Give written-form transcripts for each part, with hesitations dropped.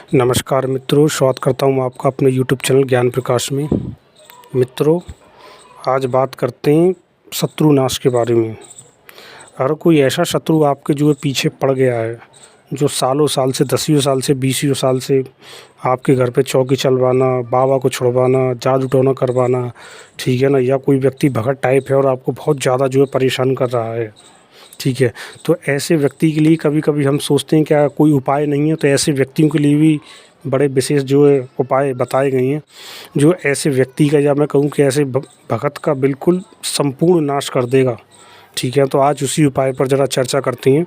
नमस्कार मित्रों, स्वागत करता हूँ आपका अपने यूट्यूब चैनल ज्ञान प्रकाश में। मित्रों, आज बात करते हैं शत्रुनाश के बारे में। अगर कोई ऐसा शत्रु आपके जो है पीछे पड़ गया है, जो सालों साल से, दसियों साल से, बीसियों साल से आपके घर पे चौकी चलवाना, बाबा को छुड़वाना, जादू टोना करवाना, ठीक है ना, या कोई व्यक्ति भगत टाइप है और आपको बहुत ज़्यादा जो है परेशान कर रहा है, ठीक है। तो ऐसे व्यक्ति के लिए कभी कभी हम सोचते हैं क्या कोई उपाय नहीं है, तो ऐसे व्यक्तियों के लिए भी बड़े विशेष जो है उपाय बताए गए हैं, जो ऐसे व्यक्ति का, या मैं कहूँ कि ऐसे भगत का बिल्कुल संपूर्ण नाश कर देगा, ठीक है। तो आज उसी उपाय पर ज़रा चर्चा करते हैं।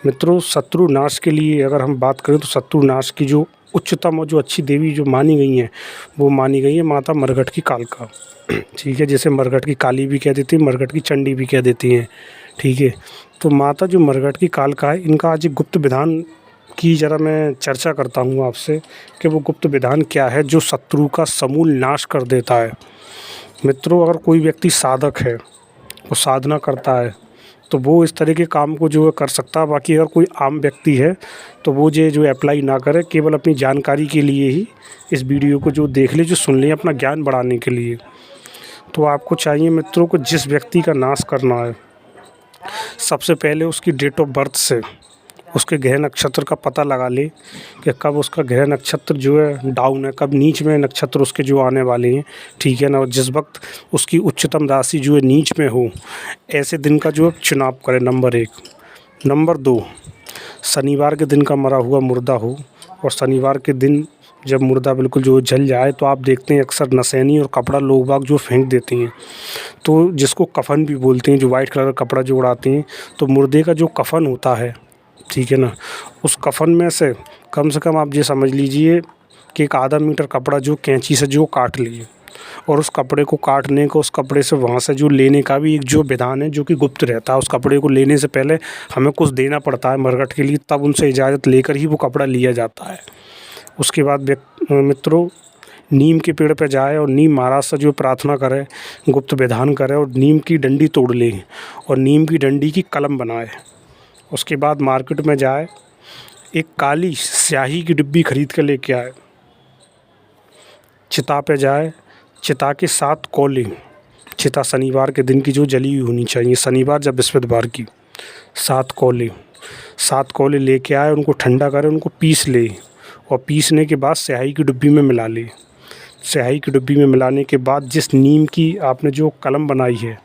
मित्रों, शत्रु नाश के लिए अगर हम बात करें तो शत्रु नाश की जो उच्चतम और जो अच्छी देवी जो मानी गई हैं, वो मानी गई है माता मरघट की कालका, ठीक है। जैसे मरघट की काली भी कह देती है, मरघट की चंडी भी कह देती हैं, ठीक है। तो माता जो मरघट की कालका है, इनका आज एक गुप्त विधान की ज़रा मैं चर्चा करता हूँ आपसे कि वो गुप्त विधान क्या है जो शत्रु का समूल नाश कर देता है। मित्रों, अगर कोई व्यक्ति साधक है, वो साधना करता है, तो वो इस तरह के काम को जो है कर सकता है। बाकी अगर कोई आम व्यक्ति है तो वो जो अप्लाई ना करे, केवल अपनी जानकारी के लिए ही इस वीडियो को जो देख ले, जो सुन ले, अपना ज्ञान बढ़ाने के लिए। तो आपको चाहिए मित्रों को जिस व्यक्ति का नाश करना है, सबसे पहले उसकी डेट ऑफ बर्थ से उसके ग्रह नक्षत्र का पता लगा ले कि कब उसका ग्रह नक्षत्र जो है डाउन है, कब नीच में नक्षत्र उसके जो आने वाले हैं, ठीक है ना। और जिस वक्त उसकी उच्चतम राशि जो है नीच में हो, ऐसे दिन का जो है चुनाव करें, नंबर 1। नंबर 2, शनिवार के दिन का मरा हुआ मुर्दा हो, और शनिवार के दिन जब मुर्दा बिल्कुल जो जल जाए, तो आप देखते हैं अक्सर नसैनी और कपड़ा लोग बाग जो फेंक देते हैं, तो जिसको कफन भी बोलते हैं, जो वाइट कलर का कपड़ा जो उड़ाते हैं, तो मुर्दे का जो कफन होता है, ठीक है ना, उस कफन में से कम आप ये समझ लीजिए कि 1/2 मीटर कपड़ा जो कैंची से जो काट लिए, और उस कपड़े को काटने को, उस कपड़े से वहाँ से जो लेने का भी एक जो विधान है जो कि गुप्त रहता है। उस कपड़े को लेने से पहले हमें कुछ देना पड़ता है मरघट के लिए, तब उनसे इजाज़त लेकर ही वो कपड़ा लिया जाता है। उसके बाद मित्रों, नीम के पेड़ पर जाए और नीम महाराज से जो प्रार्थना करे, गुप्त विधान करे, और नीम की डंडी तोड़ ले और नीम की डंडी की कलम बनाए। उसके बाद मार्केट में जाए, एक काली स्याही की डिब्बी खरीद के लेके आए। चिता पे जाए, चिता के 7 कोले, चिता शनिवार के दिन की जो जली हुई होनी चाहिए, शनिवार जब बृहस्पतिवार की, 7 कोले लेके आए, उनको ठंडा करे, उनको पीस ले, और पीसने के बाद स्याही की डिब्बी में मिला ले। स्याही की डिब्बी में मिलाने के बाद जिस नीम की आपने जो कलम बनाई है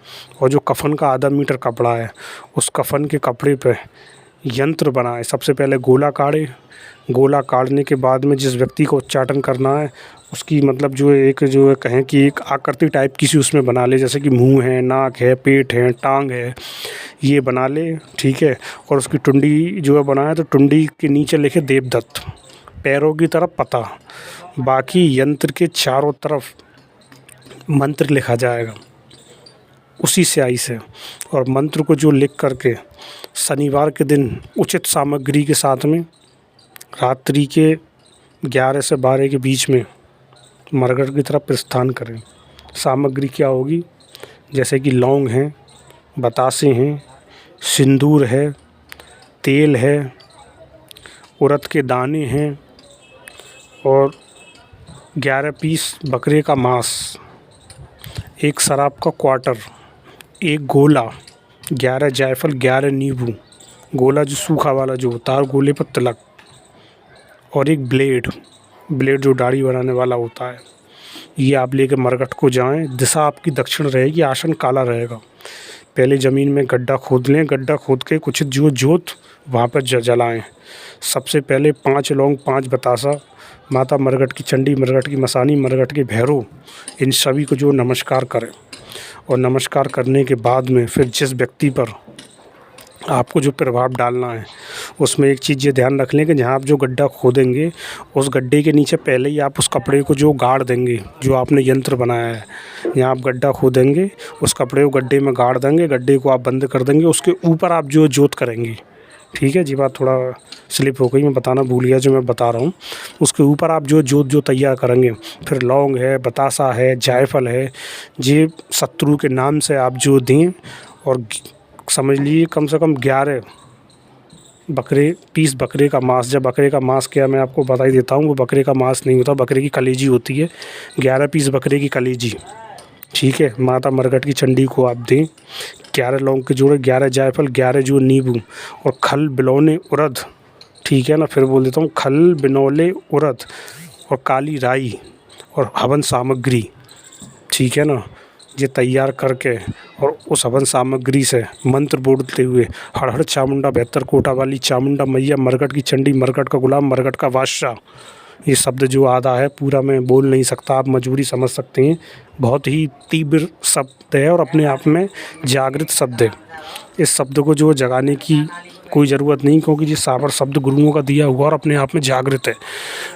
और जो कफन का 1/2 मीटर कपड़ा है, उस कफन के कपड़े पे यंत्र बनाए। सबसे पहले गोला काढ़े, गोला काढ़ने के बाद में जिस व्यक्ति को उच्चाटन करना है, उसकी मतलब जो है एक जो है कहें कि एक आकृति टाइप किसी उसमें बना ले, जैसे कि मुंह है, नाक है, पेट है, टांग है, ये बना ले, ठीक है। और उसकी टुंडी जो है बनाए, तो टुंडी के नीचे लिखे देवदत्त, पैरों की तरफ पता, बाकी यंत्र के चारों तरफ मंत्र लिखा जाएगा उसी स्याही से। और मंत्र को जो लिख करके शनिवार के दिन उचित सामग्री के साथ में रात्रि के 11 से 12 के बीच में मरघट की तरफ प्रस्थान करें। सामग्री क्या होगी, जैसे कि लौंग हैं, बतासे हैं, सिंदूर है, तेल है, उड़द के दाने हैं, और 11 पीस बकरे का मांस, एक शराब का क्वार्टर, एक गोला, 11 जायफल, 11 नींबू, गोला जो सूखा वाला जो होता है, गोले पर तिलक, और एक ब्लेड जो दाढ़ी बनाने वाला होता है। ये आप लेकर मरघट को जाएं। दिशा आपकी दक्षिण रहेगी, आसन काला रहेगा। पहले ज़मीन में गड्ढा खोद लें, गड्ढा खोद के कुछ जो जोत वहाँ पर जलाएँ। सबसे पहले 5 लौंग, 5 बतासा, माता मरघट की चंडी, मरघट की मसानी, मरघट के भैरव, इन सभी को जो नमस्कार करें। और नमस्कार करने के बाद में फिर जिस व्यक्ति पर आपको जो प्रभाव डालना है, उसमें एक चीज़ ये ध्यान रख लें कि जहाँ आप जो गड्ढा खोदेंगे, उस गड्ढे के नीचे पहले ही आप उस कपड़े को जो गाड़ देंगे, जो आपने यंत्र बनाया है। यहाँ आप गड्ढा खोदेंगे, उस कपड़े को गड्ढे में गाड़ देंगे, गड्ढे को आप बंद कर देंगे, उसके ऊपर आप जो जोत करेंगे, ठीक है जी। बात थोड़ा स्लिप हो गई, मैं बताना भूल गया जो मैं बता रहा हूँ। उसके ऊपर आप जो जोत जो तैयार करेंगे, फिर लौंग है, बतासा है, जायफल है, ये शत्रु के नाम से आप जो दें। और समझ लीजिए कम से कम 11 बकरे का मांस। जब बकरे का मांस क्या, मैं आपको बता ही देता हूँ, वो बकरे का मांस नहीं होता, बकरे की कलेजी होती है। 11 पीस बकरे की कलेजी, ठीक है। माता मरघट की चंडी को आप दें। 11 लौंग के जोड़े, 11 जायफल, 11 जो नींबू और खल बिलौने उड़द, ठीक है ना। फिर बोल देता हूँ, खल बिनौले उड़द और काली राई और हवन सामग्री, ठीक है ना। ये तैयार करके और उस हवन सामग्री से मंत्र बोलते हुए, हर हर चामुंडा बेहतर कोटा वाली चामुंडा मैया, मरघट की चंडी, मरघट का गुलाम, मरघट का बादशाह। ये शब्द जो आधा है पूरा मैं बोल नहीं सकता, आप मजबूरी समझ सकते हैं। बहुत ही तीव्र शब्द है और अपने आप में जागृत शब्द है। इस शब्द को जो जगाने की कोई ज़रूरत नहीं, क्योंकि ये सावर शब्द गुरुओं का दिया हुआ और अपने आप में जागृत है।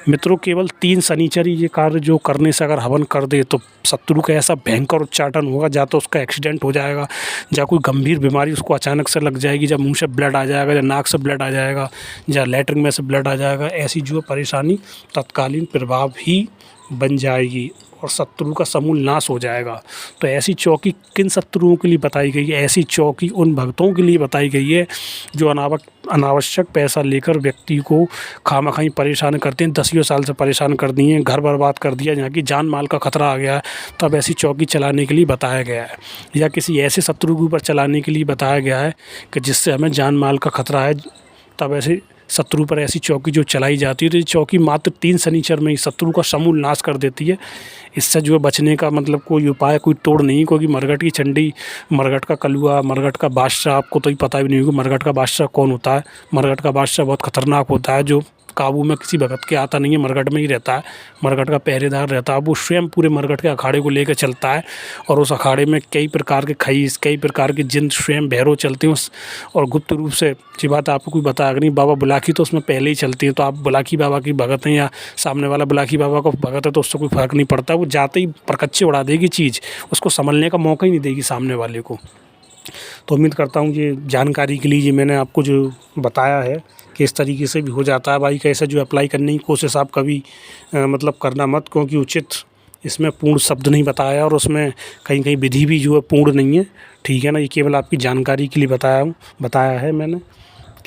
मित्रों, केवल 3 शनिचर ये कार्य जो करने से अगर हवन कर दे तो शत्रु का ऐसा भयंकर उच्चाटन होगा, या तो उसका एक्सीडेंट हो जाएगा, या कोई गंभीर बीमारी उसको अचानक से लग जाएगी, या मुंह से ब्लड आ जाएगा, या नाक से ब्लड आ जाएगा, या लैट्रिन में से ब्लड आ जाएगा। ऐसी जो परेशानी तत्कालीन प्रभाव ही बन जाएगी और शत्रु का समूल नाश हो जाएगा। तो ऐसी चौकी किन शत्रुओं के लिए बताई गई है? ऐसी चौकी उन भक्तों के लिए बताई गई है जो अनावश्यक पैसा लेकर व्यक्ति को खामखाई परेशान करते हैं। 10 साल से परेशान कर दिए, घर बर्बाद कर दिया, जहाँ की जान माल का खतरा आ गया है, तब ऐसी चौकी चलाने के लिए बताया गया है। या किसी ऐसे शत्रु के ऊपर चलाने के लिए बताया गया है कि जिससे हमें जान माल का खतरा है, तब ऐसे शत्रु पर ऐसी चौकी जो चलाई जाती है। तो ये चौकी मात्र 3 शनिचर में ही शत्रु का समूल नाश कर देती है। इससे जो है बचने का मतलब कोई उपाय, कोई तोड़ नहीं, क्योंकि मरघट की चंडी, मरघट का कलुआ, मरघट का बादशाह, आपको तो ही पता भी नहीं होगा मरघट का बादशाह कौन होता है। मरघट का बादशाह बहुत खतरनाक होता है, जो काबू में किसी भगत के आता नहीं है, मरघट में ही रहता है, मरघट का पहरेदार रहता है। वो स्वयं पूरे मरघट के अखाड़े को लेकर चलता है और उस अखाड़े में कई प्रकार के खईस, कई प्रकार के जिन स्वयं भैरव चलते हैं और गुप्त रूप से। ये बात आपको कोई बताया नहीं, बाबा बुलाकी तो उसमें पहले ही चलती है। तो आप बुलाकी बाबा की भगत हैं या सामने वाला बुलाकी बाबा का भगत है तो उससे कोई फ़र्क नहीं पड़ता। वो जाते ही परकच्चे उड़ा देगी चीज़, उसको संभलने का मौका ही नहीं देगी सामने वाले को। तो उम्मीद करता हूँ ये जानकारी के लिए ये मैंने आपको जो बताया है कि इस तरीके से भी हो जाता है। भाई कैसे जो अप्लाई करने की कोशिश आप कभी मतलब करना मत, क्योंकि उचित इसमें पूर्ण शब्द नहीं बताया और उसमें कहीं कहीं विधि भी जो है पूर्ण नहीं है, ठीक है ना। ये केवल आपकी जानकारी के लिए बताया है मैंने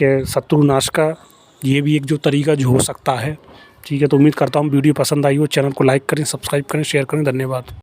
कि शत्रु नाश का ये भी एक जो तरीका जो हो सकता है, ठीक है। तो उम्मीद करता हूँ वीडियो पसंद आई हो। चैनल को लाइक करें, सब्सक्राइब करें, शेयर करें। धन्यवाद।